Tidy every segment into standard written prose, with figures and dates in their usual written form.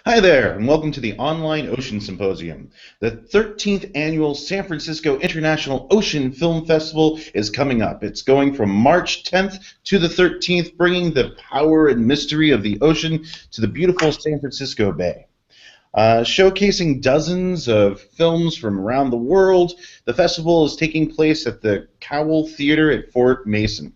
Hi there, and welcome to the Online Ocean Symposium. The 13th Annual San Francisco International Ocean Film Festival is coming up. It's going from March 10th to the 13th, bringing the power and mystery of the ocean to the beautiful San Francisco Bay. Showcasing dozens of films from around the world, the festival is taking place at the Cowell Theater at Fort Mason.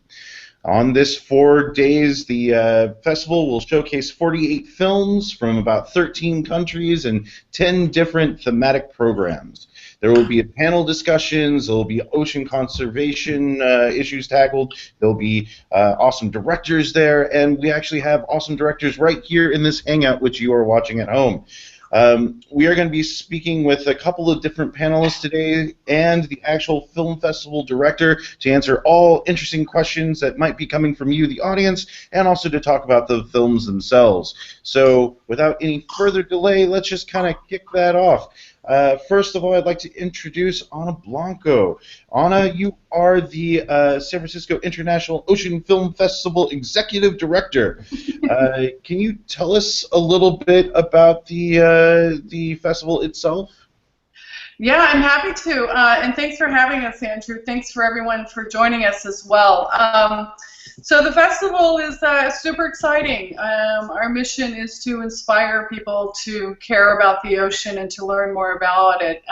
On this 4 days, the festival will showcase 48 films from about 13 countries and 10 different thematic programs. There will be panel discussions, there will be ocean conservation issues tackled, there will be awesome directors there, and we actually have awesome directors right here in this Hangout, which you are watching at home. We are going to be speaking with a couple of different panelists today and the actual film festival director to answer all interesting questions that might be coming from you, the audience, and also to talk about the films themselves. So without any further delay, let's just kind of kick that off. First of all, I'd like to introduce Ana Blanco. Ana, you are the San Francisco International Ocean Film Festival Executive Director. Can you tell us a little bit about the festival itself? Yeah, I'm happy to, and thanks for having us, Andrew. Thanks for everyone for joining us as well. So the festival is super exciting. Our mission is to inspire people to care about the ocean and to learn more about it,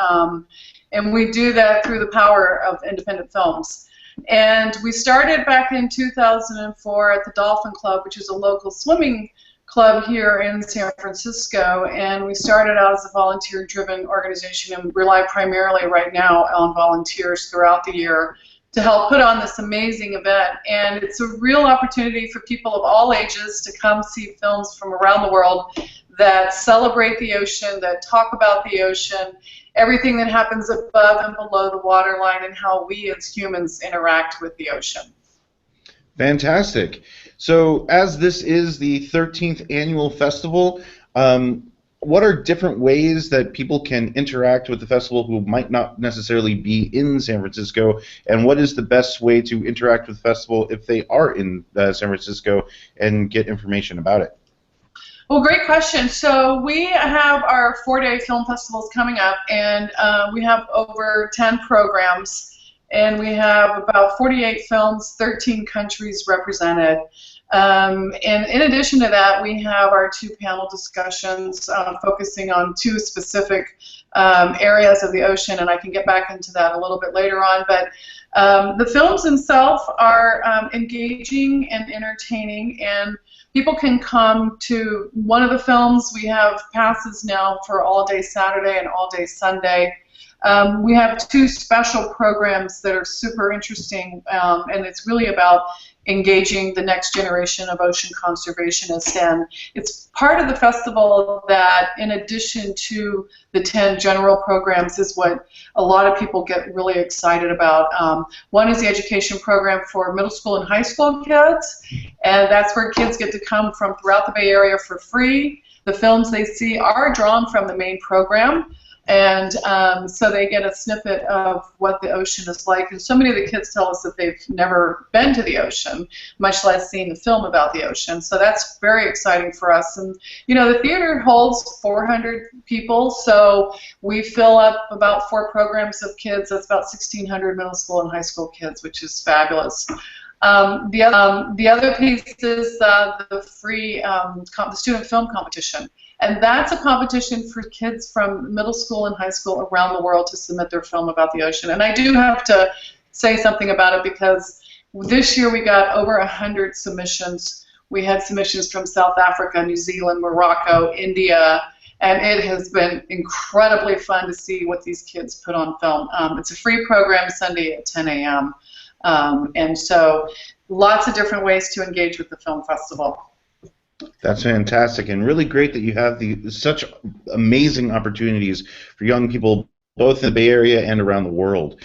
and we do that through the power of independent films. And we started back in 2004 at the Dolphin Club, which is a local swimming club here in San Francisco, and we started out as a volunteer-driven organization and rely primarily right now on volunteers throughout the year to help put on this amazing event. And it's a real opportunity for people of all ages to come see films from around the world that celebrate the ocean, that talk about the ocean, everything that happens above and below the waterline, and how we as humans interact with the ocean. Fantastic. So as this is the 13th annual festival, what are different ways that people can interact with the festival who might not necessarily be in San Francisco, and what is the best way to interact with the festival if they are in San Francisco and get information about it? Well, great question. So we have our 4-day film festivals coming up, and we have over 10 programs, and we have about 48 films, 13 countries represented. And in addition to that, we have our 2 panel discussions focusing on 2 specific areas of the ocean, and I can get back into that a little bit later on. But the films themselves are engaging and entertaining, and people can come to one of the films. We have passes now for all day Saturday and all day Sunday. We have 2 special programs that are super interesting, and it's really about engaging the next generation of ocean conservationists. And it's part of the festival that, in addition to the 10 general programs, is what a lot of people get really excited about. One is the education program for middle school and high school kids, and that's where kids get to come from throughout the Bay Area for free. The films they see are drawn from the main program, and so they get a snippet of what the ocean is like. And so many of the kids tell us that they've never been to the ocean, much less seen the film about the ocean. So that's very exciting for us. And you know, the theater holds 400 people, so we fill up about 4 programs of kids. That's about 1,600 middle school and high school kids, which is fabulous. The other piece is the free the student film competition. And that's a competition for kids from middle school and high school around the world to submit their film about the ocean. And I do have to say something about it, because this year we got over 100 submissions. We had submissions from South Africa, New Zealand, Morocco, India, and it has been incredibly fun to see what these kids put on film. It's a free program Sunday at 10 a.m. And so lots of different ways to engage with the film festival. That's fantastic, and really great that you have such amazing opportunities for young people both in the Bay Area and around the world.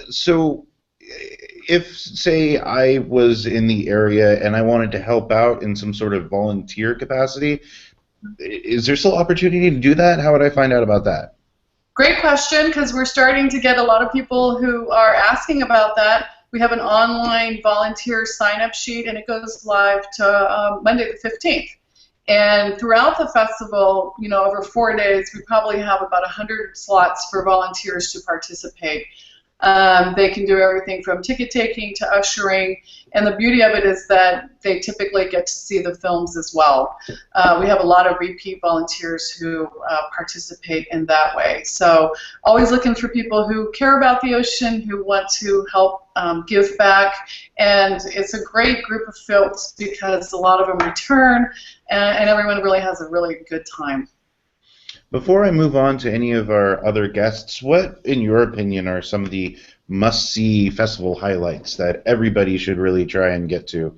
So if, say, I was in the area and I wanted to help out in some sort of volunteer capacity, is there still opportunity to do that? How would I find out about that? Great question, because we're starting to get a lot of people who are asking about that. We have an online volunteer sign-up sheet, and it goes live to Monday the 15th. And throughout the festival, you know, over 4 days, we probably have about 100 slots for volunteers to participate. They can do everything from ticket taking to ushering, and the beauty of it is that they typically get to see the films as well. We have a lot of repeat volunteers who participate in that way. So always looking for people who care about the ocean, who want to help give back, and it's a great group of folks because a lot of them return, and everyone really has a really good time. Before I move on to any of our other guests, what, in your opinion, are some of the must-see festival highlights that everybody should really try and get to?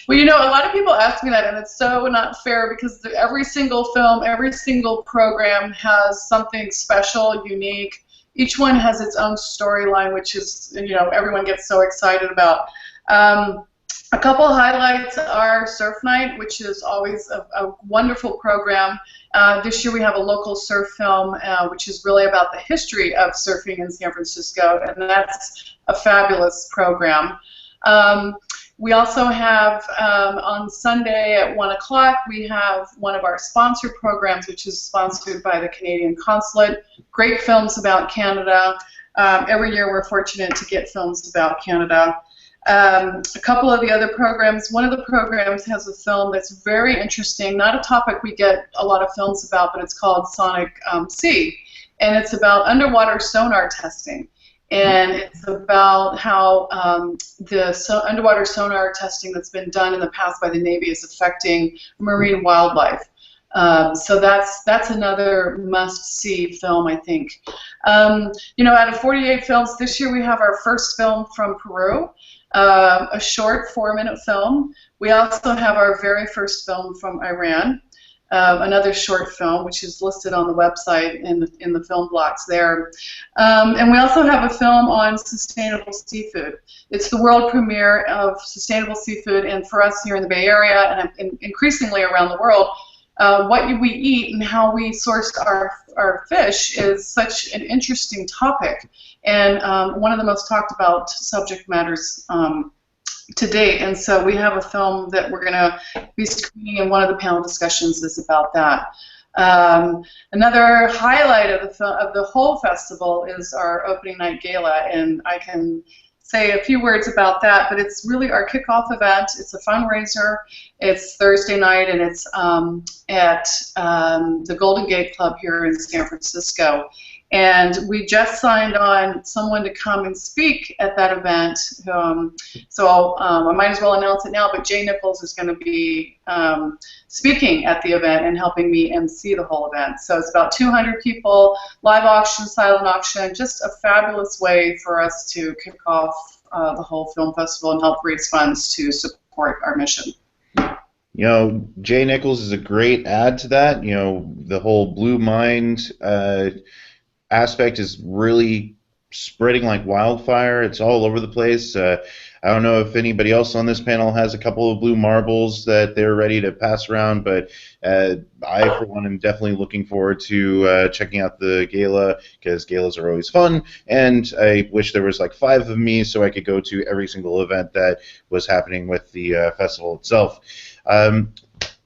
Well, you know, a lot of people ask me that, and it's so not fair because every single film, every single program has something special, unique. Each one has its own storyline, which is, you know, everyone gets so excited about. A couple highlights are Surf Night, which is always a wonderful program. This year we have a local surf film, which is really about the history of surfing in San Francisco, and that's a fabulous program. We also have, on Sunday at 1 o'clock, we have one of our sponsored programs, which is sponsored by the Canadian Consulate. Great films about Canada. Every year we're fortunate to get films about Canada. A couple of the other programs, one of the programs has a film that's very interesting, not a topic we get a lot of films about, but it's called Sonic Sea, and it's about underwater sonar testing. And it's about how the underwater sonar testing that's been done in the past by the Navy is affecting marine wildlife. So that's another must-see film, I think. You know, out of 48 films, this year we have our first film from Peru. A short 4-minute film. We also have our very first film from Iran, another short film, which is listed on the website in the film blocks there. And we also have a film on sustainable seafood. It's the world premiere of sustainable seafood, and for us here in the Bay Area and increasingly around the world, what we eat and how we source our fish is such an interesting topic, and one of the most talked about subject matters to date. And so we have a film that we're going to be screening, and one of the panel discussions is about that. Another highlight of the whole festival is our opening night gala, and I can say a few words about that, but it's really our kickoff event. It's a fundraiser. It's Thursday night, and it's at the Golden Gate Club here in San Francisco. And we just signed on someone to come and speak at that event. So I might as well announce it now, but Jay Nichols is going to be speaking at the event and helping me MC the whole event. So it's about 200 people, live auction, silent auction, just a fabulous way for us to kick off the whole film festival and help raise funds to support our mission. You know, Jay Nichols is a great add to that. You know, the whole Blue Mind aspect is really spreading like wildfire. It's all over the place. I don't know if anybody else on this panel has a couple of blue marbles that they're ready to pass around, but I, for one, am definitely looking forward to checking out the gala, because galas are always fun, and I wish there was like 5 of me so I could go to every single event that was happening with the festival itself.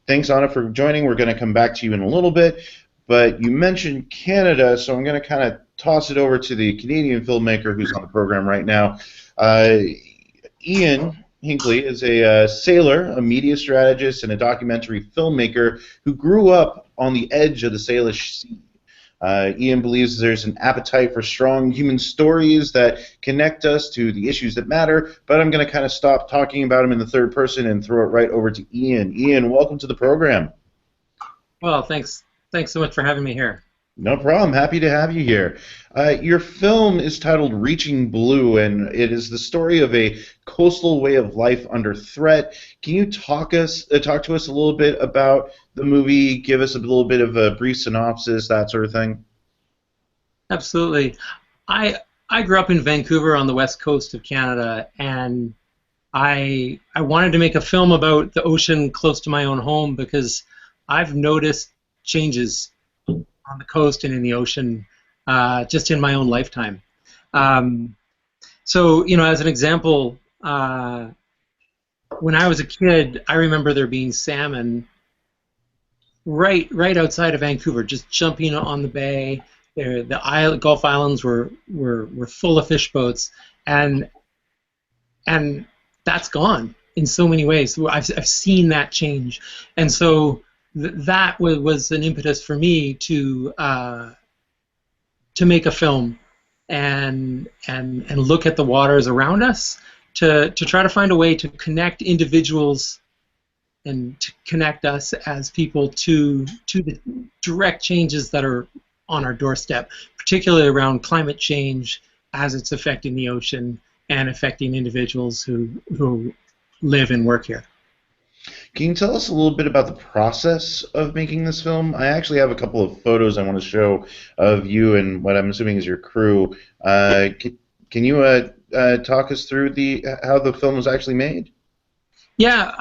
Thanks, Anna, for joining. We're going to come back to you in a little bit. But you mentioned Canada, so I'm going to kind of toss it over to the Canadian filmmaker who's on the program right now. Ian Hinckley is a sailor, a media strategist, and a documentary filmmaker who grew up on the edge of the Salish Sea. Ian believes there's an appetite for strong human stories that connect us to the issues that matter, but I'm going to kind of stop talking about him in the third person and throw it right over to Ian. Ian, welcome to the program. Well, thanks. Thanks so much for having me here. No problem. Happy to have you here. Your film is titled Reaching Blue, and it is the story of a coastal way of life under threat. Can you talk to us a little bit about the movie, give us a little bit of a brief synopsis, that sort of thing? Absolutely. I grew up in Vancouver on the west coast of Canada, and I wanted to make a film about the ocean close to my own home because I've noticed changes on the coast and in the ocean just in my own lifetime. So, you know, as an example, when I was a kid, I remember there being salmon right outside of Vancouver, just jumping on the bay. The Gulf Islands were full of fish boats, and that's gone in so many ways. I've seen that change, and so that was an impetus for me to make a film and look at the waters around us, to try to find a way to connect individuals and to connect us as people to the direct changes that are on our doorstep, particularly around climate change as it's affecting the ocean and affecting individuals who live and work here. Can you tell us a little bit about the process of making this film? I actually have a couple of photos I want to show of you and what I'm assuming is your crew. Can you talk us through how the film was actually made? Yeah,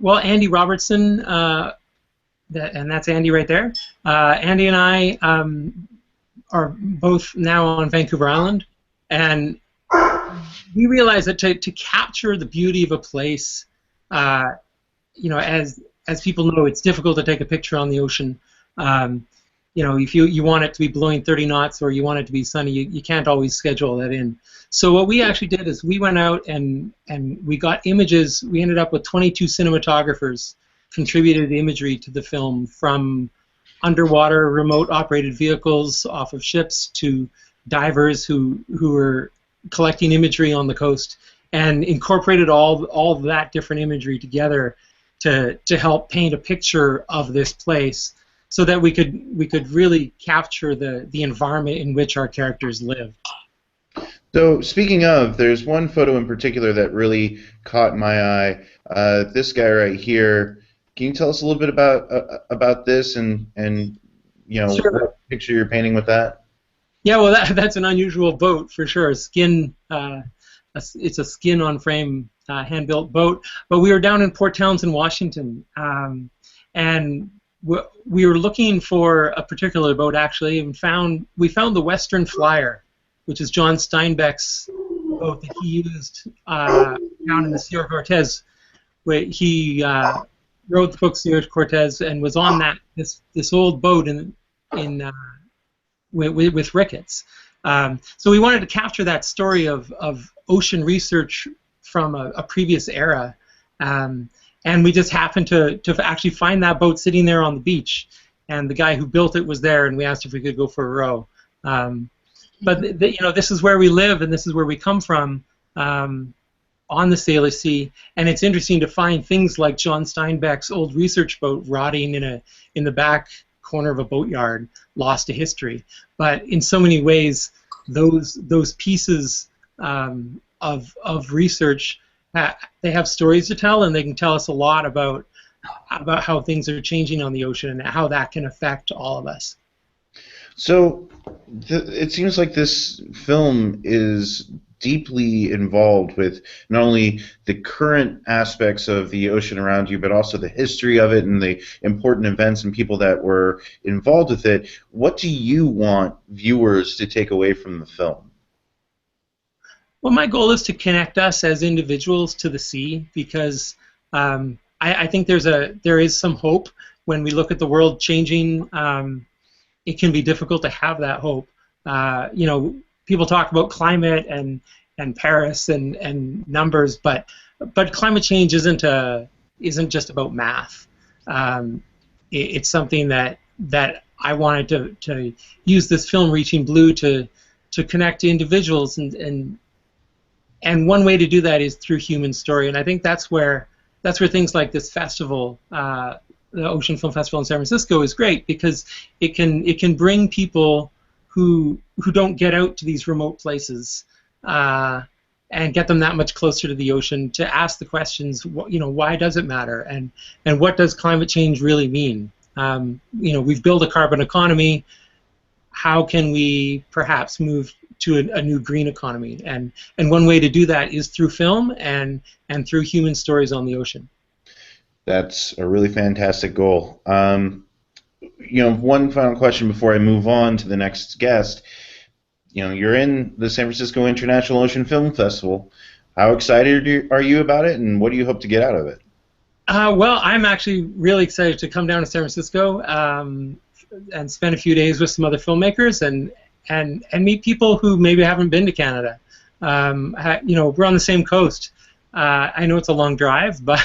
well, Andy Robertson, and that's Andy right there. Andy and I are both now on Vancouver Island, and we realized that to capture the beauty of a place, you know, as people know, it's difficult to take a picture on the ocean. You know, if you want it to be blowing 30 knots or you want it to be sunny, you can't always schedule that in. So what we actually did is we went out and we got images. We ended up with 22 cinematographers contributed imagery to the film, from underwater remote operated vehicles off of ships to divers who were collecting imagery on the coast, and incorporated all of that different imagery together to help paint a picture of this place, so that we could really capture the environment in which our characters live. So speaking of, there's one photo in particular that really caught my eye. This guy right here. Can you tell us a little bit about this and you know, Sure. what picture you're painting with that? Yeah, well, that's an unusual boat for sure. It's a skin on frame hand-built boat. But we were down in Port Townsend, Washington, and we were looking for a particular boat actually, and we found the Western Flyer, which is John Steinbeck's boat that he used down in the Sierra Cortez, where he wrote the book Sierra Cortez and was on this old boat with Ricketts. So we wanted to capture that story of ocean research from a previous era, and we just happened to actually find that boat sitting there on the beach, and the guy who built it was there, and we asked if we could go for a row. But you know, this is where we live, and this is where we come from, on the Salish Sea, and it's interesting to find things like John Steinbeck's old research boat rotting in the back corner of a boatyard, lost to history. But in so many ways, those pieces of research, they have stories to tell, and they can tell us a lot about how things are changing on the ocean and how that can affect all of us. So it seems like this film is deeply involved with not only the current aspects of the ocean around you, but also the history of it and the important events and people that were involved with it. What do you want viewers to take away from the film? Well, my goal is to connect us as individuals to the sea, because I think there is some hope when we look at the world changing. It can be difficult to have that hope. You know, people talk about climate and Paris and numbers, but climate change isn't just about math. It's something that I wanted to use this film, Reaching Blue, to connect to individuals, and one way to do that is through human story. And I think that's where things like this festival, the Ocean Film Festival in San Francisco, is great, because it can bring people who don't get out to these remote places, and get them that much closer to the ocean, to ask the questions, you know, why does it matter, and what does climate change really mean? You know, we've built a carbon economy. How can we perhaps move to a new green economy? And one way to do that is through film and through human stories on the ocean. That's a really fantastic goal. You know, one final question before I move on to the next guest. You know, you're in the San Francisco International Ocean Film Festival. How excited are you about it, and what do you hope to get out of it? Well, I'm actually really excited to come down to San Francisco and spend a few days with some other filmmakers and meet people who maybe haven't been to Canada. You know, we're on the same coast. I know it's a long drive, but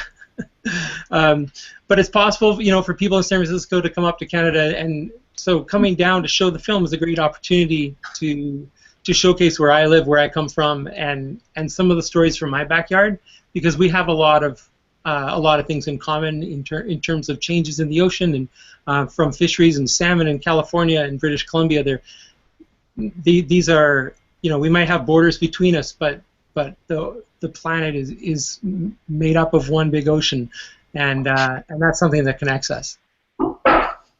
it's possible, you know, for people in San Francisco to come up to Canada, and so coming down to show the film is a great opportunity to showcase where I live, where I come from, and some of the stories from my backyard, because we have a lot of things in common in terms of changes in the ocean, and from fisheries and salmon in California and British Columbia. These are, you know, we might have borders between us, but the planet is made up of one big ocean, and that's something that connects us.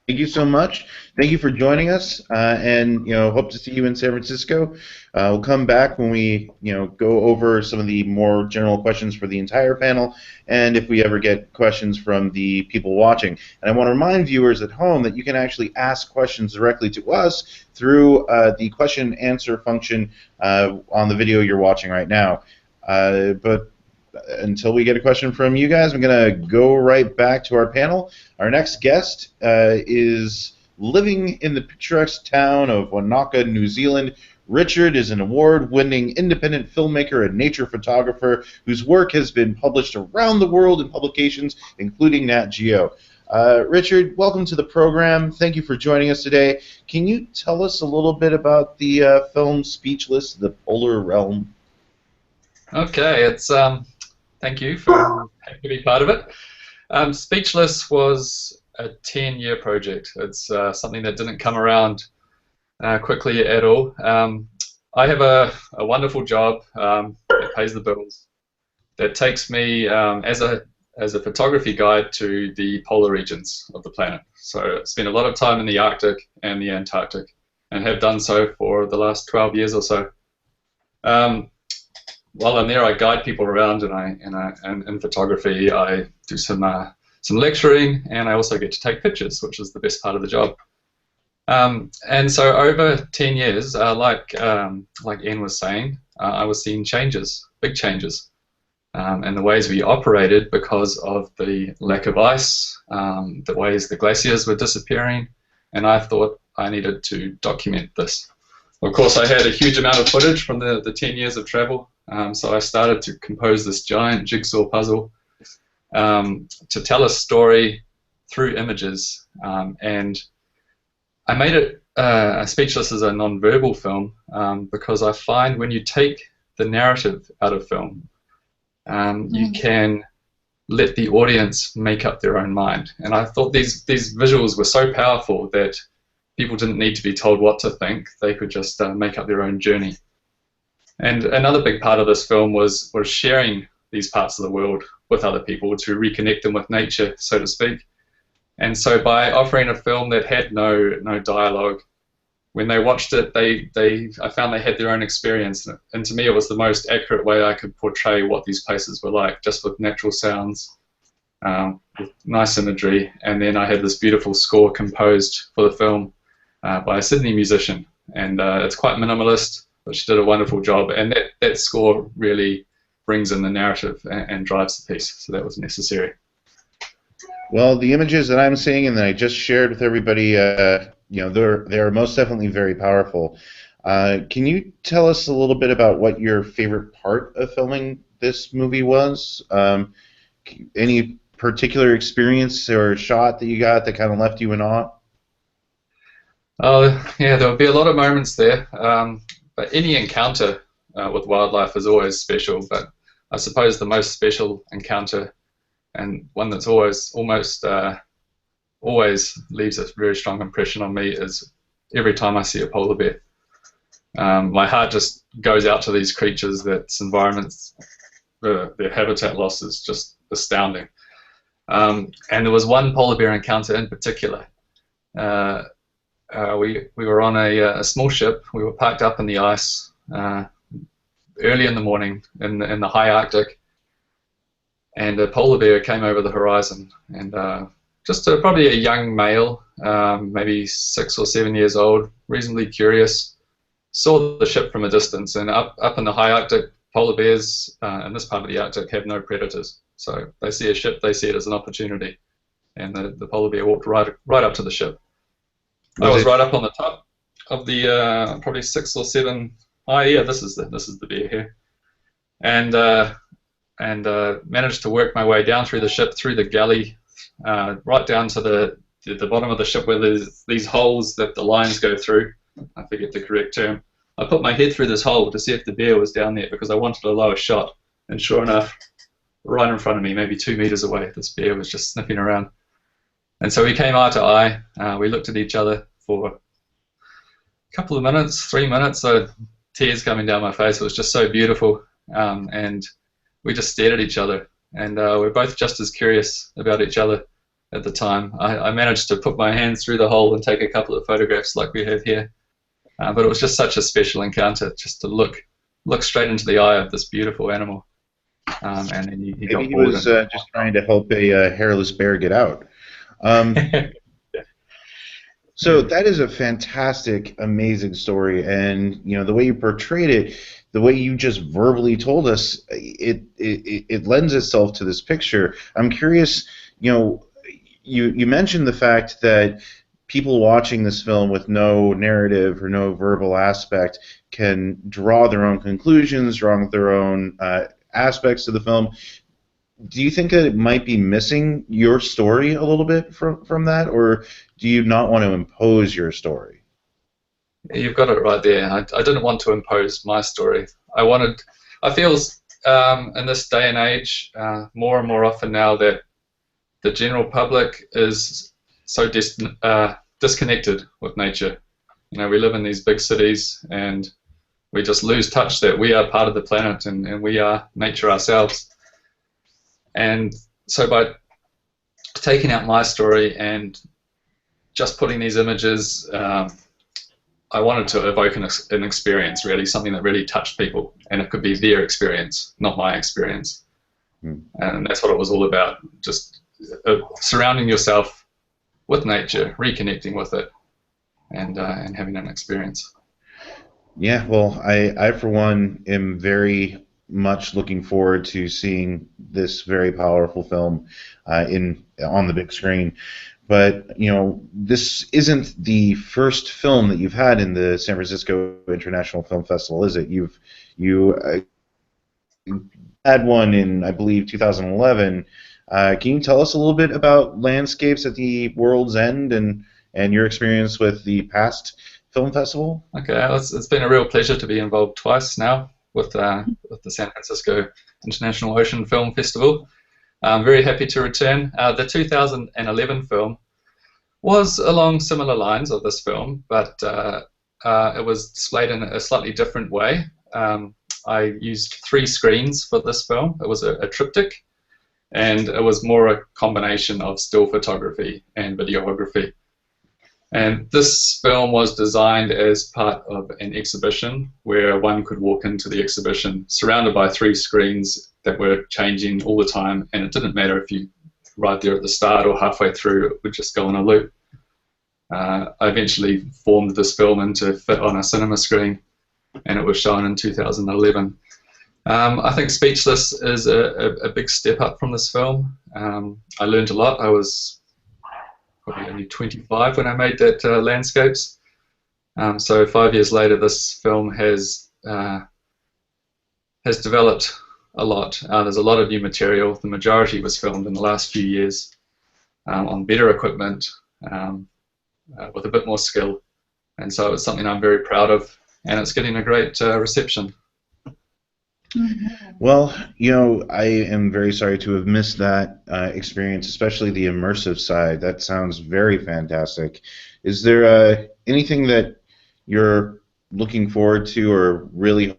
Thank you so much. Thank you for joining us, and you know, hope to see you in San Francisco. We'll come back when we, you know, go over some of the more general questions for the entire panel, and if we ever get questions from the people watching. And I want to remind viewers at home that you can actually ask questions directly to us through the question and answer function on the video you're watching right now. But until we get a question from you guys, I'm going to go right back to our panel. Our next guest is living in the picturesque town of Wanaka, New Zealand. Richard is an award-winning independent filmmaker and nature photographer whose work has been published around the world in publications, including Nat Geo. Richard, welcome to the program. Thank you for joining us today. Can you tell us a little bit about the film Speechless, The Polar Realm? Okay, it's thank you for having me be part of it. Speechless was a 10-year project. It's something that didn't come around quickly at all. I have a wonderful job that pays the bills, that takes me as a photography guide to the polar regions of the planet. So I spend a lot of time in the Arctic and the Antarctic, and have done so for the last 12 years or so. While I'm there, I guide people around, and in photography, I do some lecturing, and I also get to take pictures, which is the best part of the job. And so over 10 years, like Ian was saying, I was seeing changes, big changes, and the ways we operated because of the lack of ice, the ways the glaciers were disappearing, and I thought I needed to document this. Of course, I had a huge amount of footage from the 10 years of travel, so I started to compose this giant jigsaw puzzle to tell a story through images, and I made it Speechless as a non-verbal film because I find when you take the narrative out of film, you can let the audience make up their own mind. And I thought these visuals were so powerful that people didn't need to be told what to think. They could just make up their own journey. And another big part of this film was sharing these parts of the world with other people to reconnect them with nature, so to speak. And so by offering a film that had no dialogue, when they watched it, I found they had their own experience. And to me, it was the most accurate way I could portray what these places were like, just with natural sounds, with nice imagery. And then I had this beautiful score composed for the film by a Sydney musician. And it's quite minimalist, but she did a wonderful job. And that score really brings in the narrative and drives the piece. So that was necessary. Well, the images that I'm seeing and that I just shared with everybody, you know, they're most definitely very powerful. Can you tell us a little bit about what your favorite part of filming this movie was? Any particular experience or shot that you got that kind of left you in awe? Yeah, there would be a lot of moments there. But any encounter with wildlife is always special. But I suppose the most special encounter, and one that's always leaves a very strong impression on me, is every time I see a polar bear. My heart just goes out to these creatures. That's environments, their habitat loss is just astounding. And there was one polar bear encounter in particular. We were on a small ship. We were parked up in the ice early in the morning in the high Arctic. And a polar bear came over the horizon, and probably a young male, maybe 6 or 7 years old, reasonably curious, saw the ship from a distance. And up in the high Arctic, polar bears in this part of the Arctic have no predators. So they see a ship, they see it as an opportunity. And the polar bear walked right up to the ship. I was right up on the top of the probably 6 or 7. Oh yeah, this is the bear here, and managed to work my way down through the ship, through the galley, right down to the bottom of the ship where there's these holes that the lines go through. I forget the correct term. I put my head through this hole to see if the bear was down there because I wanted a lower shot, and sure enough, right in front of me, maybe 2 meters away, this bear was just sniffing around. And so we came eye to eye. We looked at each other for a couple of minutes, 3 minutes, so tears coming down my face. It was just so beautiful. And we just stared at each other. And we're both just as curious about each other at the time. I managed to put my hands through the hole and take a couple of photographs like we have here. But it was just such a special encounter, just to look straight into the eye of this beautiful animal. And then he got Maybe he bored was just trying to help a hairless bear get out. So that is a fantastic, amazing story, and the way you portrayed it, the way you just verbally told us, it lends itself to this picture. I'm curious, you mentioned the fact that people watching this film with no narrative or no verbal aspect can draw their own conclusions, draw their own aspects of the film. Do you think that it might be missing your story a little bit from that, or do you not want to impose your story? You've got it right there. I didn't want to impose my story. I feel in this day and age, more and more often now, that the general public is so disconnected with nature. We live in these big cities, and we just lose touch that we are part of the planet, and we are nature ourselves. And so by taking out my story and just putting these images, I wanted to evoke an experience, really, something that really touched people, and it could be their experience, not my experience. And that's what it was all about, just surrounding yourself with nature, reconnecting with it, and having an experience. Yeah, well, I for one am very much looking forward to seeing this very powerful film on the big screen. But this isn't the first film that you've had in the San Francisco International Film Festival, is it? You had one in, I believe, 2011. Can you tell us a little bit about Landscapes at the World's End and your experience with the past film festival? Okay, it's been a real pleasure to be involved twice now with the San Francisco International Ocean Film Festival. I'm very happy to return. The 2011 film was along similar lines of this film, but it was displayed in a slightly different way. I used 3 screens for this film. It was a triptych, and it was more a combination of still photography and videography. And this film was designed as part of an exhibition where one could walk into the exhibition surrounded by 3 screens that were changing all the time, and it didn't matter if you arrived there at the start or halfway through, it would just go on a loop. I eventually formed this film to fit on a cinema screen, and it was shown in 2011. I think Speechless is a big step up from this film. I learned a lot. I was probably only 25 when I made that Landscapes. So 5 years later, this film has developed a lot. There's a lot of new material. The majority was filmed in the last few years on better equipment, with a bit more skill. And so it's something I'm very proud of, and it's getting a great reception. Well, I am very sorry to have missed that experience, especially the immersive side. That sounds very fantastic. Is there anything that you're looking forward to or really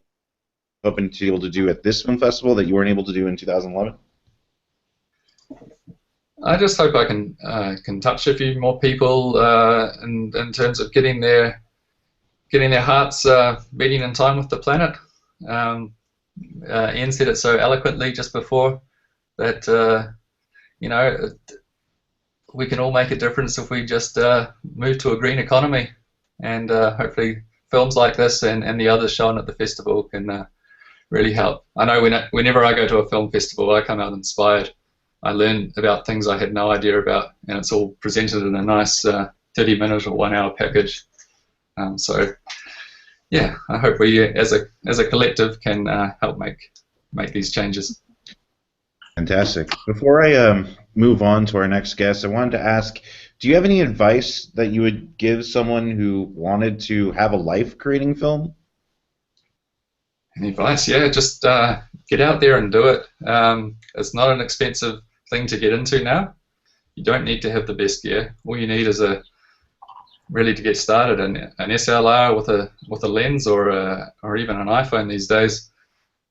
hoping to be able to do at this film festival that you weren't able to do in 2011? I just hope I can touch a few more people in terms of getting their hearts beating in time with the planet. Ian said it so eloquently just before that we can all make a difference if we just move to a green economy, and hopefully films like this and the others shown at the festival can really help. I know whenever I go to a film festival, I come out inspired. I learn about things I had no idea about, and it's all presented in a nice 30-minute or 1-hour package. So, yeah, I hope we, as a collective, can help make these changes. Fantastic. Before I move on to our next guest, I wanted to ask, do you have any advice that you would give someone who wanted to have a life creating film? Any advice? Yeah, just get out there and do it. It's not an expensive thing to get into now. You don't need to have the best gear. All you need is really to get started, an SLR with a lens or even an iPhone these days.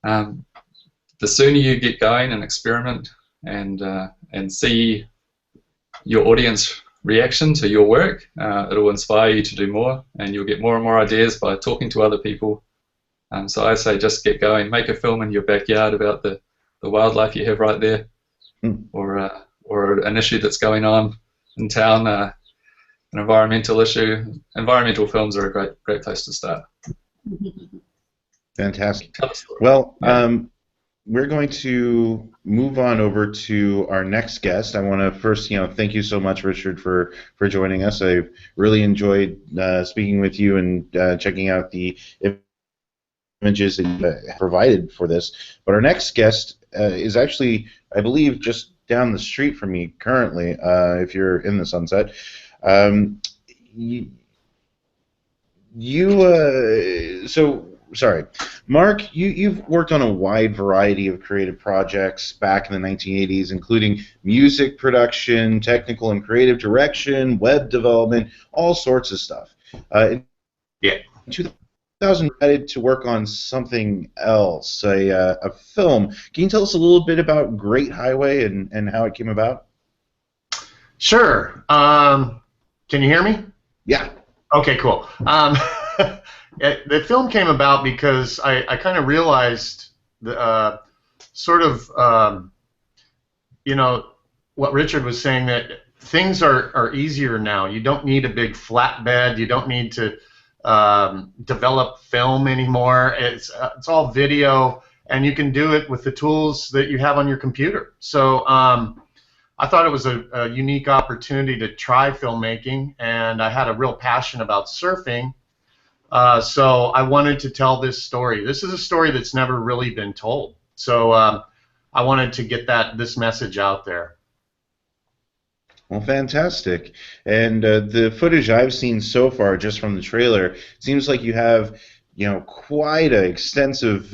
The sooner you get going and experiment and see your audience reaction to your work, it'll inspire you to do more, and you'll get more and more ideas by talking to other people. So I say just get going. Make a film in your backyard about the wildlife you have right there, or an issue that's going on in town, an environmental issue. Environmental films are a great place to start. Fantastic. Well, we're going to move on over to our next guest. I want to first, thank you so much, Richard, for joining us. I really enjoyed speaking with you and checking out the images that you provided for this. But our next guest is actually, I believe, just down the street from me currently, if you're in the Sunset. Sorry, Mark, you've worked on a wide variety of creative projects back in the 1980s, including music production, technical and creative direction, web development, all sorts of stuff. In 2000, you decided to work on something else, a film. Can you tell us a little bit about Great Highway and how it came about? Sure. Can you hear me? Yeah. Okay, cool. The film came about because I kind of realized the what Richard was saying, that things are easier now. You don't need a big flatbed. You don't need to develop film anymore. It's all video, and you can do it with the tools that you have on your computer. So I thought it was a unique opportunity to try filmmaking, and I had a real passion about surfing. So I wanted to tell this story. This is a story that's never really been told. So I wanted to get this message out there. Well, fantastic. And the footage I've seen so far, just from the trailer, seems like you have, quite an extensive,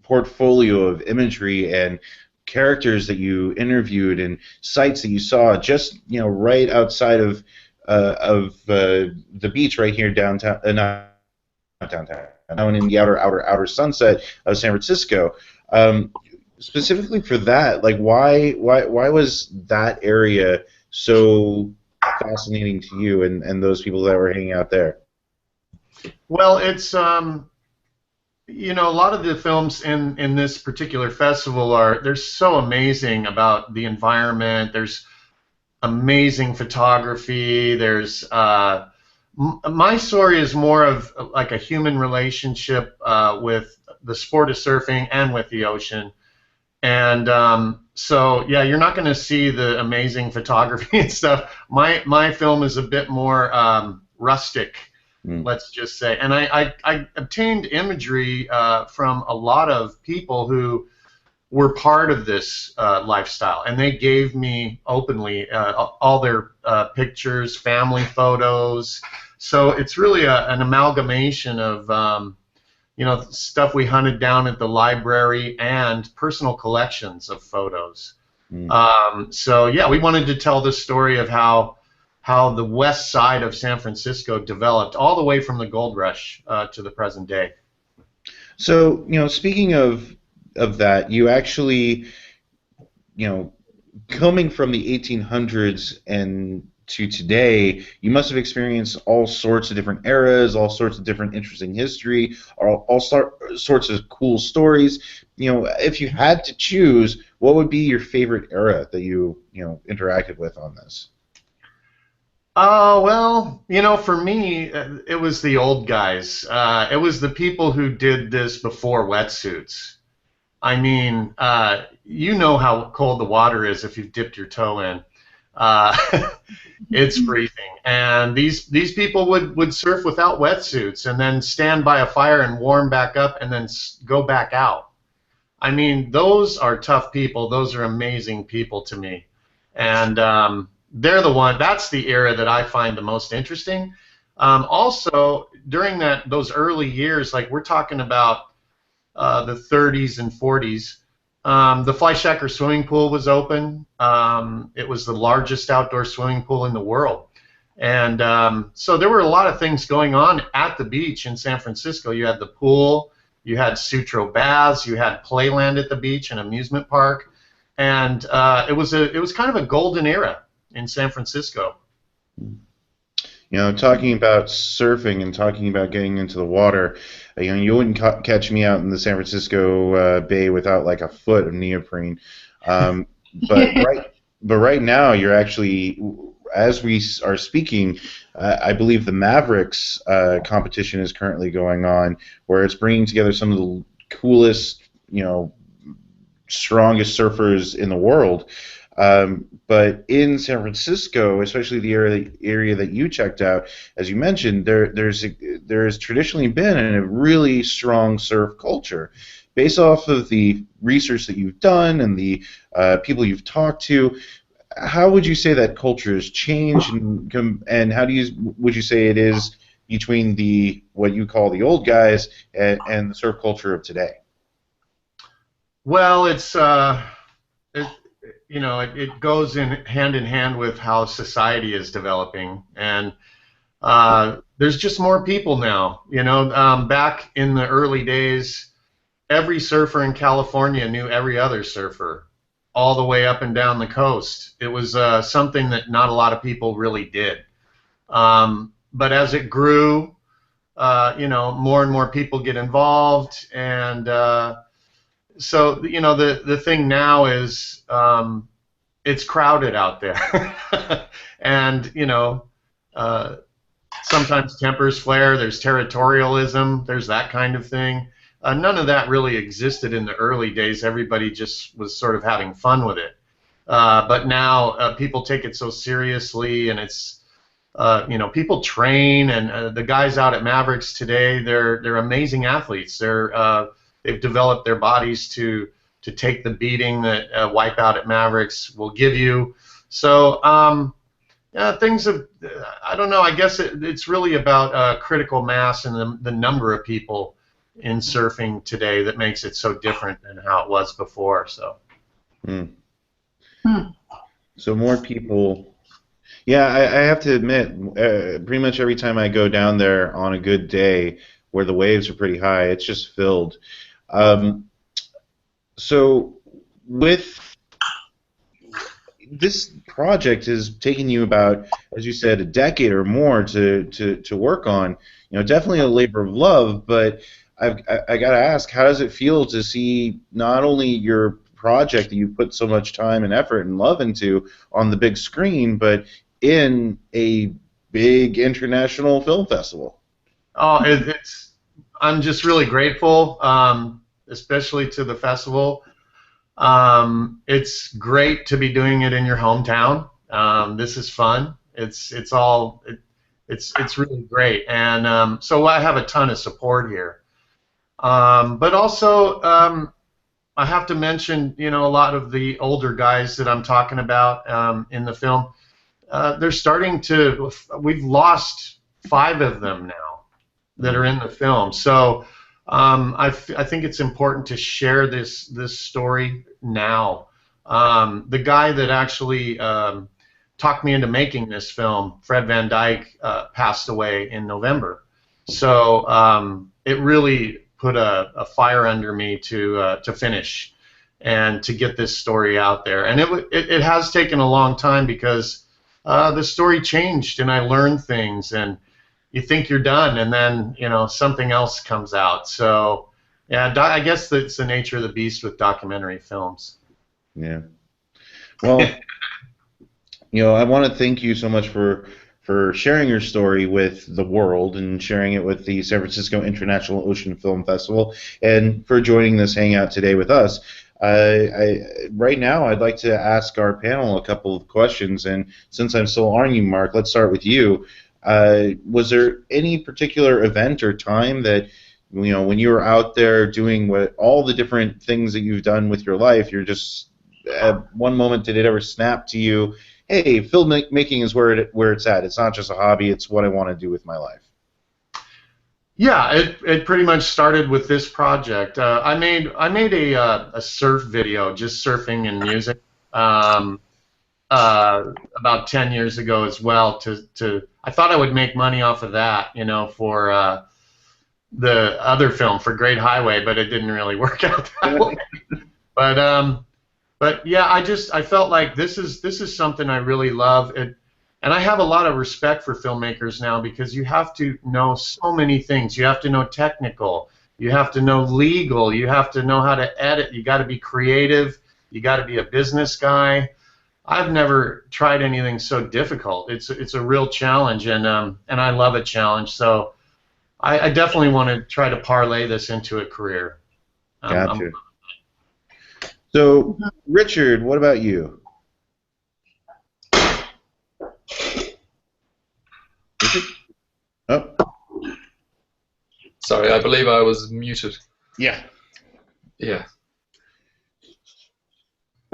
portfolio of imagery and characters that you interviewed and sites that you saw just, right outside of the beach right here downtown, not downtown, down in the outer Sunset of San Francisco. Specifically for that, like why was that area so fascinating to you and those people that were hanging out there? Well, it's a lot of the films in this particular festival they're so amazing about the environment. There's amazing photography. There's my story is more of like a human relationship with the sport of surfing and with the ocean. And so, yeah, you're not going to see the amazing photography and stuff. My film is a bit more rustic, let's just say. And I obtained imagery from a lot of people who were part of this lifestyle, and they gave me openly all their pictures, family photos. So it's really an amalgamation of stuff we hunted down at the library and personal collections of photos. So yeah, we wanted to tell the story of how the west side of San Francisco developed all the way from the gold rush to the present day. So, speaking of that, you actually, coming from the 1800s and to today, you must have experienced all sorts of different eras, all sorts of different interesting history, all sorts of cool stories. If you had to choose, what would be your favorite era that you interacted with on this? Oh, well, for me, it was the old guys. It was the people who did this before wetsuits. I mean, you know how cold the water is if you've dipped your toe in. Uh, it's freezing, and these people would surf without wetsuits and then stand by a fire and warm back up and then go back out. I mean, those are tough people. Those are amazing people to me, and they're the one. That's the era that I find the most interesting. Also, during those early years, like we're talking about the 30s and 40s, the Fleischacker swimming pool was open. It was the largest outdoor swimming pool in the world. And so there were a lot of things going on at the beach in San Francisco. You had the pool, you had Sutro baths, you had Playland at the beach, an amusement park, and it was kind of a golden era in San Francisco. Talking about surfing and talking about getting into the water, you wouldn't catch me out in the San Francisco Bay without like a foot of neoprene. But right now, you're actually, as we are speaking, I believe the Mavericks competition is currently going on, where it's bringing together some of the coolest, strongest surfers in the world. But in San Francisco, especially the area that you checked out, as you mentioned, there's traditionally been a really strong surf culture. Based off of the research that you've done and the people you've talked to, how would you say that culture has changed, and how would you say it is between what you call the old guys and the surf culture of today? Well, it goes hand in hand with how society is developing, and there's just more people now. Back in the early days, every surfer in California knew every other surfer, all the way up and down the coast. It was something that not a lot of people really did. But as it grew, more and more people get involved, and so the thing now is it's crowded out there, and sometimes tempers flare. There's territorialism. There's that kind of thing. None of that really existed in the early days. Everybody just was sort of having fun with it. But now people take it so seriously, and it's people train, and the guys out at Mavericks today, they're amazing athletes. They've developed their bodies to take the beating that Wipeout at Mavericks will give you. So things have, I don't know, I guess it's really about critical mass and the number of people in surfing today that makes it so different than how it was before. So. So more people. Yeah, I have to admit, pretty much every time I go down there on a good day where the waves are pretty high, it's just filled. So with this project is taking you about, as you said, a decade or more to work on. Definitely a labor of love, but I got to ask, how does it feel to see not only your project that you put so much time and effort and love into on the big screen, but in a big international film festival? Oh, I'm just really grateful, especially to the festival. It's great to be doing it in your hometown. This is fun. It's really great, and so I have a ton of support here. But also, I have to mention, a lot of the older guys that I'm talking about in the film. They're starting to. We've lost 5 of them now that are in the film. So I think it's important to share this story now. The guy that actually talked me into making this film, Fred Van Dyke, passed away in November. So it really put a fire under me to finish and to get this story out there. And it has taken a long time because the story changed and I learned things, and you think you're done, and then something else comes out. So yeah, I guess that's the nature of the beast with documentary films. Yeah. Well, I want to thank you so much for for sharing your story with the world and sharing it with the San Francisco International Ocean Film Festival, and for joining this hangout today with us. Right now, I'd like to ask our panel a couple of questions, and since I'm still on you, Mark, let's start with you. Was there any particular event or time that, when you were out there doing all the different things that you've done with your life, you're just, at one moment, did it ever snap to you, hey, filmmaking is where it's at. It's not just a hobby, it's what I want to do with my life? Yeah, it pretty much started with this project. I made a surf video, just surfing and music, about 10 years ago as well. I thought I would make money off of that, for the other film, for Great Highway, but it didn't really work out that way. But yeah, I felt like this is something I really love. And I have a lot of respect for filmmakers now, because you have to know so many things. You have to know technical. You have to know legal. You have to know how to edit. You got to be creative. You got to be a business guy. I've never tried anything so difficult. It's a real challenge, and I love a challenge. So I definitely want to try to parlay this into a career. Gotcha. So, Richard, what about you? Oh. Sorry, I believe I was muted. Yeah. Yeah.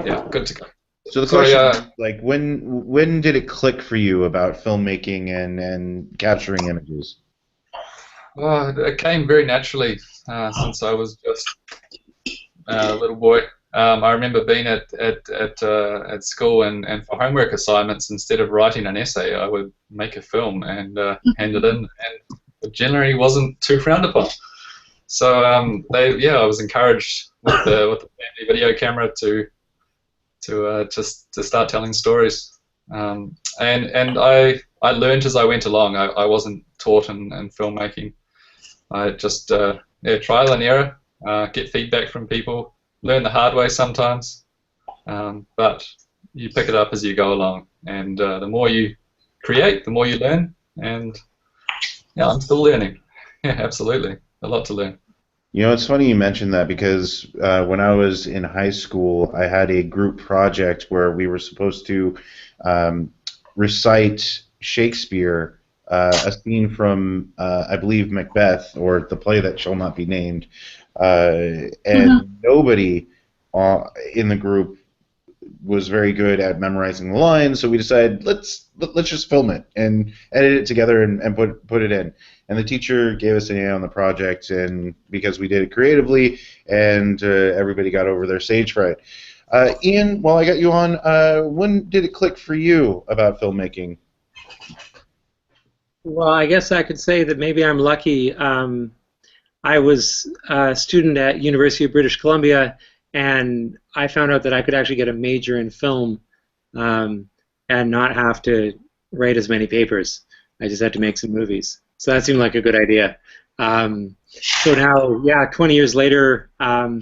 Yeah, good to go. So the question is, like, when did it click for you about filmmaking and capturing images? Well, it came very naturally since I was just a little boy. I remember being at school, and for homework assignments, instead of writing an essay, I would make a film and hand it in, and it generally wasn't too frowned upon. So I was encouraged with the family video camera to start telling stories, and I learned as I went along. I wasn't taught in filmmaking. I just trial and error, get feedback from people. Learn the hard way sometimes, but you pick it up as you go along, and the more you create, the more you learn, and yeah, I'm still learning. Yeah, absolutely, a lot to learn. It's funny you mentioned that, because when I was in high school, I had a group project where we were supposed to recite Shakespeare, a scene from, I believe, Macbeth, or the play that shall not be named. And nobody in the group was very good at memorizing the lines, so we decided let's just film it and edit it together and put it in. And the teacher gave us an A on the project, and because we did it creatively, and everybody got over their stage fright. Ian, while I got you on, when did it click for you about filmmaking? Well, I guess I could say that maybe I'm lucky. I was a student at University of British Columbia, and I found out that I could actually get a major in film and not have to write as many papers. I just had to make some movies. So that seemed like a good idea. So now, yeah, 20 years later, I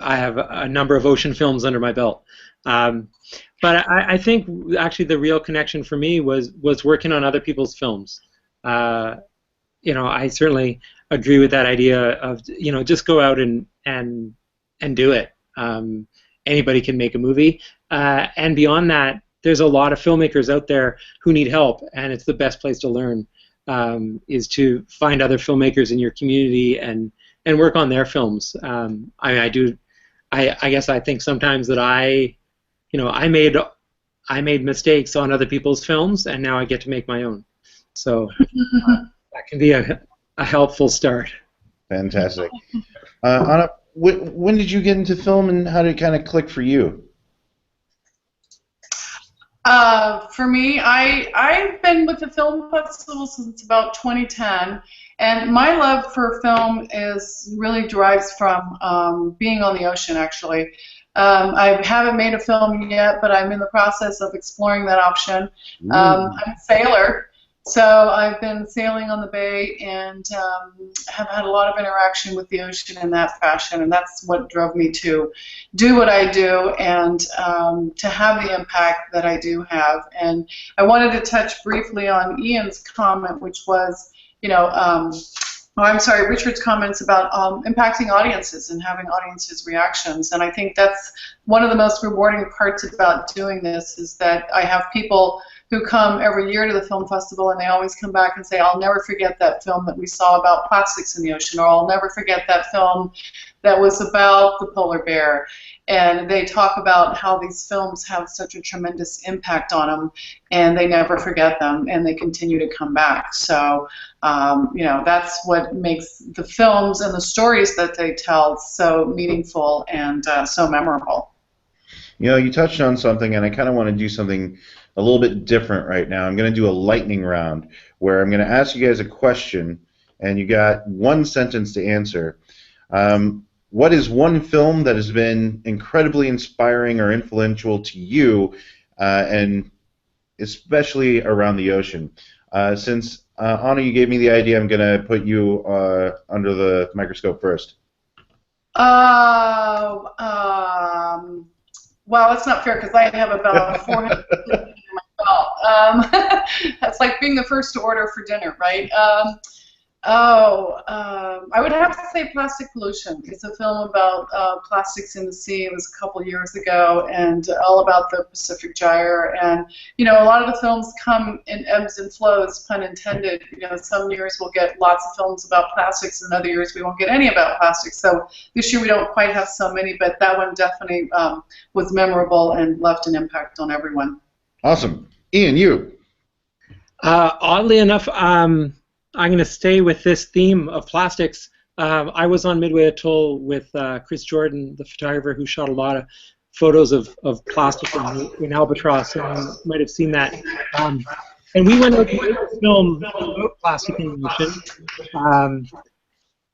have a number of ocean films under my belt. But I think actually the real connection for me was working on other people's films. I certainly agree with that idea of just go out and do it. Anybody can make a movie, and beyond that, there's a lot of filmmakers out there who need help, and it's the best place to learn is to find other filmmakers in your community and work on their films. I guess I think sometimes that I made mistakes on other people's films, and now I get to make my own. So that can be a helpful start. Fantastic. Anna, when did you get into film, and how did it kind of click for you? For me, I've been with the film festival since about 2010, and my love for film really derives from being on the ocean, actually. I haven't made a film yet, but I'm in the process of exploring that option. I'm a sailor, So I've been sailing on the bay and have had a lot of interaction with the ocean in that fashion, and that's what drove me to do what I do and to have the impact that I do have. And I wanted to touch briefly on Ian's comment, which was, Richard's comments about impacting audiences and having audiences' reactions. And I think that's one of the most rewarding parts about doing this, is that I have people who come every year to the film festival, and they always come back and say, I'll never forget that film that we saw about plastics in the ocean, or I'll never forget that film that was about the polar bear. And they talk about how these films have such a tremendous impact on them, and they never forget them, and they continue to come back. So, that's what makes the films and the stories that they tell so meaningful and so memorable. You touched on something, and I kind of want to do something a little bit different right now. I'm going to do a lightning round where I'm going to ask you guys a question, and you got one sentence to answer. What is one film that has been incredibly inspiring or influential to you, and especially around the ocean? Since Anna, you gave me the idea, I'm going to put you under the microscope first. Well, it's not fair because I have about 400 in my belt. That's like being the first to order for dinner, right? I would have to say Plastic Pollution. It's a film about plastics in the sea. It was a couple years ago, and all about the Pacific Gyre. And, a lot of the films come in ebbs and flows, pun intended. Some years we'll get lots of films about plastics, and other years we won't get any about plastics. So this year we don't quite have so many, but that one definitely was memorable and left an impact on everyone. Awesome. Ian, you? Oddly enough, I'm going to stay with this theme of plastics. I was on Midway Atoll with Chris Jordan, the photographer who shot a lot of photos of plastic in Albatross, and you might have seen that. And we went out to make a film about plastic in the ocean.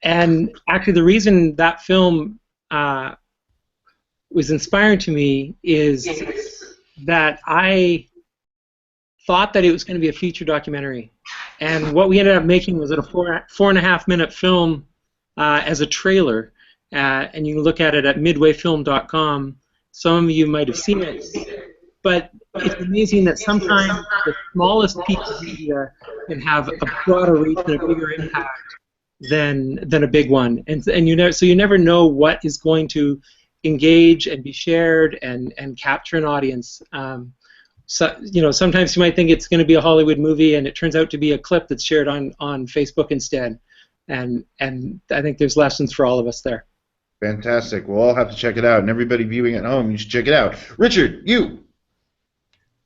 And actually the reason that film was inspiring to me is that I thought that it was going to be a feature documentary. And what we ended up making was a 4.5-minute film as a trailer, and you can look at it at midwayfilm.com. Some of you might have seen it, but it's amazing that sometimes the smallest piece of media can have a broader reach and a bigger impact than a big one. And you never know what is going to engage and be shared and capture an audience. So, sometimes you might think it's going to be a Hollywood movie, and it turns out to be a clip that's shared on Facebook instead. And I think there's lessons for all of us there. Fantastic. We'll all have to check it out, and everybody viewing at home, you should check it out. Richard, you?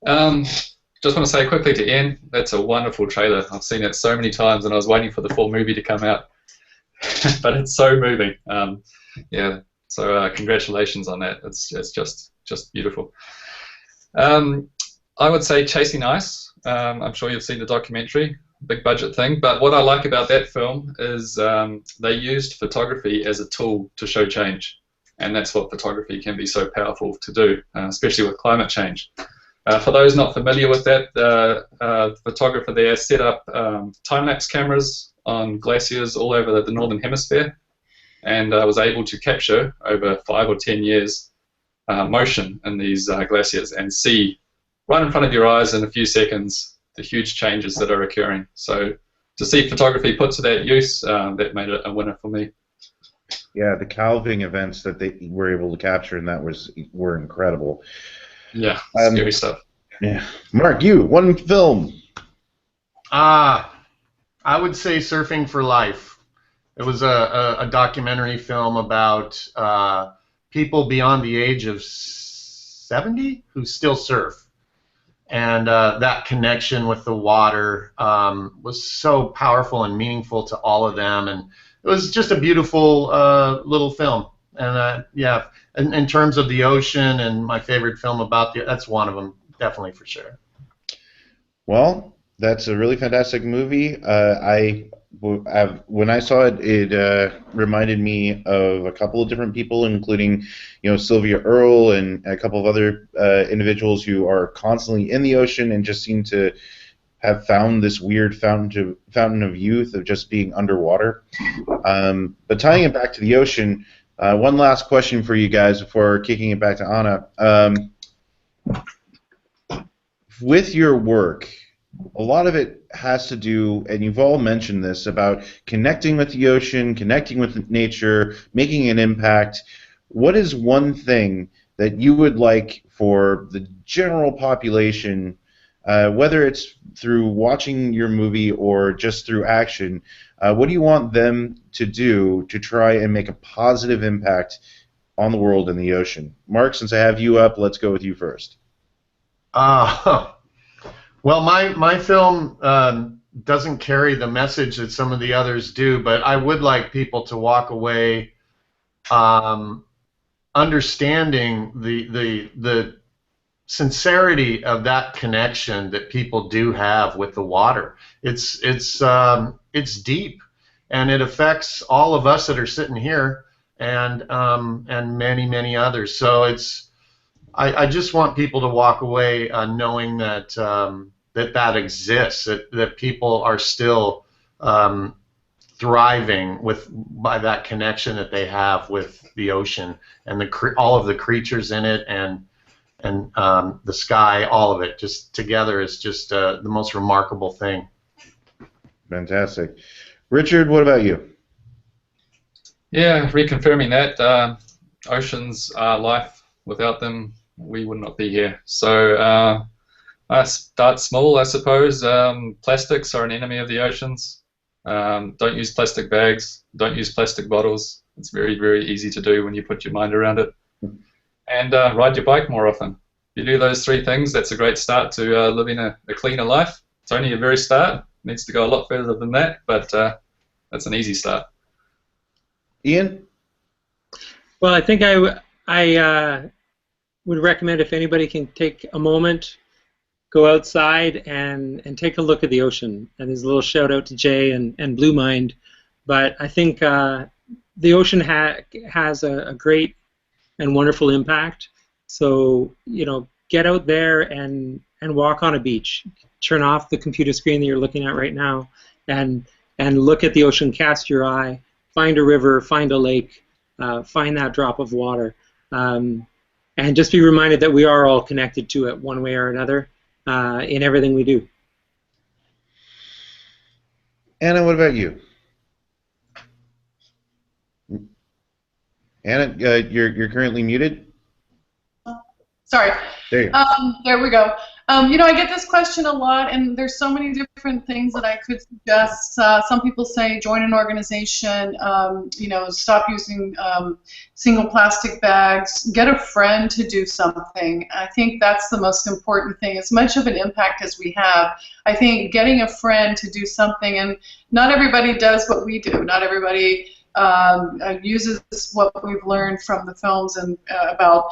Just want to say quickly to Ian, that's a wonderful trailer. I've seen it so many times, and I was waiting for the full movie to come out. But it's so moving. Yeah. So congratulations on that. It's just beautiful. I would say Chasing Ice. I'm sure you've seen the documentary, big budget thing. But what I like about that film is they used photography as a tool to show change. And that's what photography can be so powerful to do, especially with climate change. For those not familiar with that, the photographer there set up time-lapse cameras on glaciers all over the northern hemisphere, and was able to capture over 5 or 10 years motion in these glaciers and see right in front of your eyes in a few seconds the huge changes that are occurring. So to see photography put to that use, that made it a winner for me. Yeah, the calving events that they were able to capture and that were incredible. Yeah, scary stuff. Yeah, Mark, you, one film. I would say Surfing for Life. It was a documentary film about people beyond the age of 70 who still surf. And that connection with the water was so powerful and meaningful to all of them, and it was just a beautiful little film. And yeah, in terms of the ocean and my favorite film about that's one of them, definitely for sure. Well, that's a really fantastic movie. When I saw it, it reminded me of a couple of different people, including, Sylvia Earle and a couple of other individuals who are constantly in the ocean and just seem to have found this weird fountain of youth of just being underwater. But tying it back to the ocean, one last question for you guys before kicking it back to Anna. With your work, a lot of it has to do, and you've all mentioned this, about connecting with the ocean, connecting with nature, making an impact. What is one thing that you would like for the general population, whether it's through watching your movie or just through action, what do you want them to do to try and make a positive impact on the world and the ocean? Mark, since I have you up, let's go with you first. Well, my film doesn't carry the message that some of the others do, but I would like people to walk away understanding the sincerity of that connection that people do have with the water. It's deep, and it affects all of us that are sitting here, and many others. So I just want people to walk away knowing that that exists, that people are still thriving by that connection that they have with the ocean and all of the creatures in it and the sky, all of it, just together is just the most remarkable thing. Fantastic. Richard, what about you? Yeah, reconfirming that oceans are life. Without them, we would not be here. So I start small, I suppose. Plastics are an enemy of the oceans. Don't use plastic bags. Don't use plastic bottles. It's very easy to do when you put your mind around it. And ride your bike more often. If you do those three things, that's a great start to living a cleaner life. It's only a very start. It needs to go a lot further than that, but that's an easy start. Ian? Well, I think I would recommend, if anybody can take a moment, go outside and take a look at the ocean. And there's a little shout out to Jay and Blue Mind, but I think the ocean has a great and wonderful impact. So, get out there and walk on a beach. Turn off the computer screen that you're looking at right now and look at the ocean, cast your eye, find a river, find a lake, find that drop of water. And just be reminded that we are all connected to it one way or another in everything we do. Anna, what about you? Anna, you're currently muted. Sorry. There you go. There we go. I get this question a lot, and there's so many different things that I could suggest. Some people say join an organization, stop using single plastic bags, get a friend to do something. I think that's the most important thing. As much of an impact as we have, I think getting a friend to do something, and not everybody does what we do. Not everybody uses what we've learned from the films and about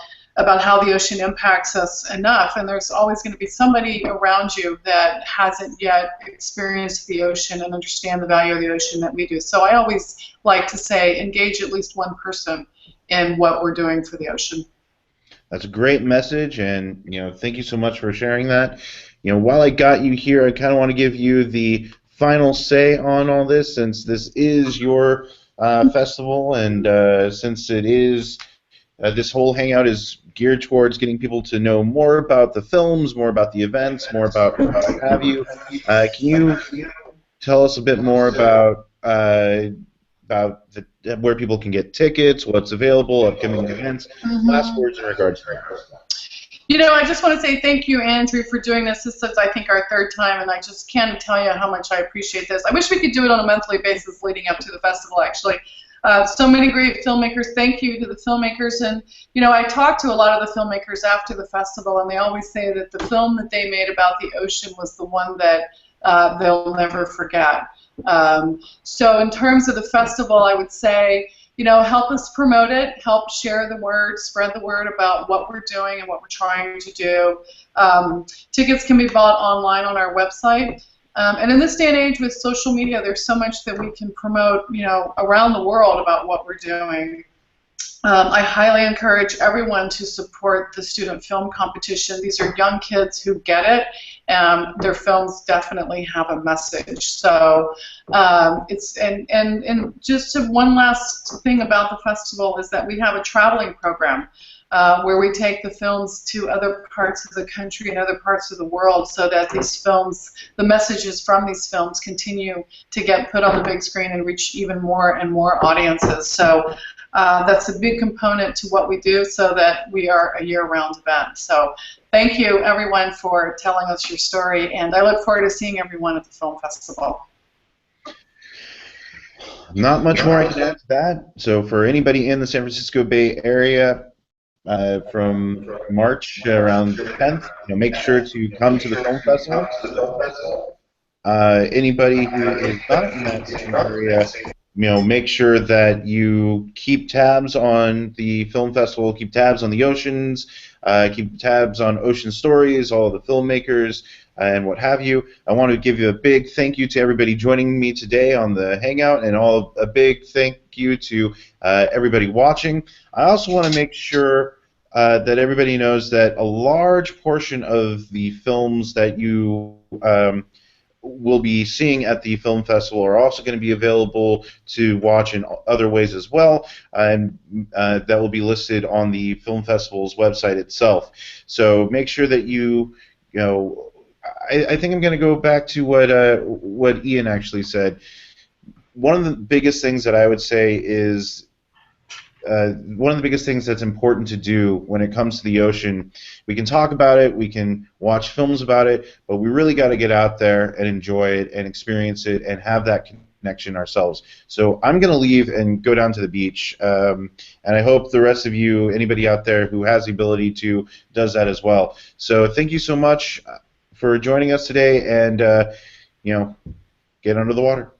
how the ocean impacts us enough, and there's always going to be somebody around you that hasn't yet experienced the ocean and understand the value of the ocean that we do. So I always like to say engage at least one person in what we're doing for the ocean. That's a great message, and thank you so much for sharing that. While I got you here, I kind of want to give you the final say on all this, since this is your festival, and since it is this whole hangout is geared towards getting people to know more about the films, more about the events, more about what have you. Can you tell us a bit more about where people can get tickets, what's available, upcoming events? Last words in regards to that. I just want to say thank you, Andrew, for doing this. This is, I think, our third time, and I just can't tell you how much I appreciate this. I wish we could do it on a monthly basis leading up to the festival, actually. So many great filmmakers. Thank you to the filmmakers. And, I talked to a lot of the filmmakers after the festival, and they always say that the film that they made about the ocean was the one that they'll never forget. So in terms of the festival, I would say, help us promote it, help share the word, spread the word about what we're doing and what we're trying to do. Tickets can be bought online on our website. And in this day and age with social media, there's so much that we can promote, around the world about what we're doing. I highly encourage everyone to support the student film competition. These are young kids who get it. Their films definitely have a message. So and just one last thing about the festival is that we have a traveling program where we take the films to other parts of the country and other parts of the world so that these films, the messages from these films continue to get put on the big screen and reach even more and more audiences. So that's a big component to what we do so that we are a year-round event. So thank you, everyone, for telling us your story, and I look forward to seeing everyone at the film festival. Not much more I can add to that. So for anybody in the San Francisco Bay Area, from March around the 10th, make sure to come to the film festival. Anybody who is not in that same area, make sure that you keep tabs on the film festival, keep tabs on the oceans, keep tabs on Ocean Stories, all of the filmmakers, and what have you. I want to give you a big thank you to everybody joining me today on the Hangout, and a big thank you to everybody watching. I also want to make sure that everybody knows that a large portion of the films that you will be seeing at the film festival are also going to be available to watch in other ways as well, and that will be listed on the film festival's website itself. So make sure that I think I'm going to go back to what Ian actually said. One of the biggest things that I would say is one of the biggest things that's important to do when it comes to the ocean, we can talk about it, we can watch films about it, but we really got to get out there and enjoy it and experience it and have that connection ourselves. So I'm going to leave and go down to the beach, and I hope the rest of you, anybody out there who has the ability to, does that as well. So thank you so much for joining us today, and get under the water.